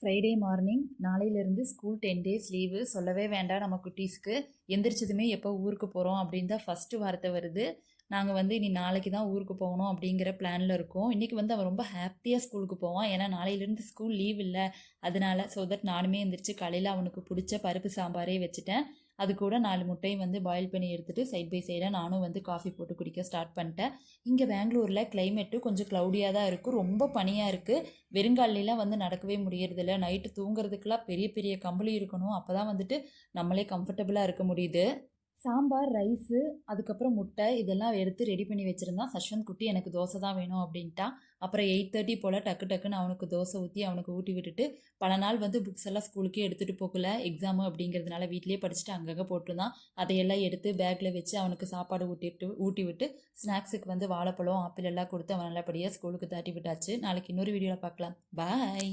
Friday morning நாளையிலேருந்து school 10 days leave. சொல்லவே வேண்டாம் நம்ம குட்டீஸ்க்கு. எந்திரிச்சதுமே எப்போ ஊருக்கு போகிறோம் அப்படின்னு தான் ஃபஸ்ட்டு வார்த்தை வருது. நாங்கள் வந்து இனி நாளைக்கு தான் ஊருக்கு போகணும் அப்படிங்கிற பிளானில் இருக்கோம். இன்றைக்கி வந்து அவன் ரொம்ப ஹாப்பியாக ஸ்கூலுக்கு போவான். ஏன்னா நாளையிலேருந்து ஸ்கூல் லீவ் இல்லை, அதனால ஸோ தட் நானுமே எந்திரிச்சு காலையில் அவனுக்கு பிடிச்ச பருப்பு சாம்பாரே வச்சுட்டேன். அது கூட 4 முட்டையும் வந்து பாயில் பண்ணி எடுத்துகிட்டு சைட் பை சைடாக நானும் வந்து காஃபி போட்டு குடிக்க ஸ்டார்ட் பண்ணிட்டேன். இங்கே பெங்களூரில் கிளைமேட்டு கொஞ்சம் க்ளவுடியாக தான் இருக்குது, ரொம்ப பனியாக இருக்குது. வெறுங்காலிலாம் வந்து நடக்கவே முடியறதில்ல. நைட்டு தூங்குறதுக்கெல்லாம் பெரிய பெரிய கம்பளி இருக்கணும், அப்போ தான் வந்துட்டு நம்மளே கம்ஃபர்டபுளாக இருக்க முடியுது. சாம்பார், ரைஸு, அதுக்கப்புறம் முட்டை இதெல்லாம் எடுத்து ரெடி பண்ணி வச்சுருந்தான். சஷ்வந்த் குட்டி எனக்கு தோசை தான் வேணும் அப்படின்ட்டான். அப்புறம் 8:30 போல் டக்குன்னு அவனுக்கு தோசை ஊற்றி அவனுக்கு ஊட்டி விட்டுட்டு, பல நாள் வந்து புக்ஸ் எல்லாம் ஸ்கூலுக்கே எடுத்துகிட்டு போகல, எக்ஸாமு அப்படிங்கிறதுனால வீட்டிலேயே படிச்சுட்டு அங்கங்கே போட்டுருந்தான். அதையெல்லாம் எடுத்து பேக்கில் வச்சு அவனுக்கு சாப்பாடு ஊட்டி விட்டு ஸ்நாக்ஸுக்கு வந்து வாழைப்பழம், ஆப்பிள் எல்லாம் கொடுத்து அவன் நல்லபடியாக ஸ்கூலுக்கு தாட்டி விட்டாச்சு. நாளைக்கு இன்னொரு வீடியோவில் பார்க்கலாம். பாய்.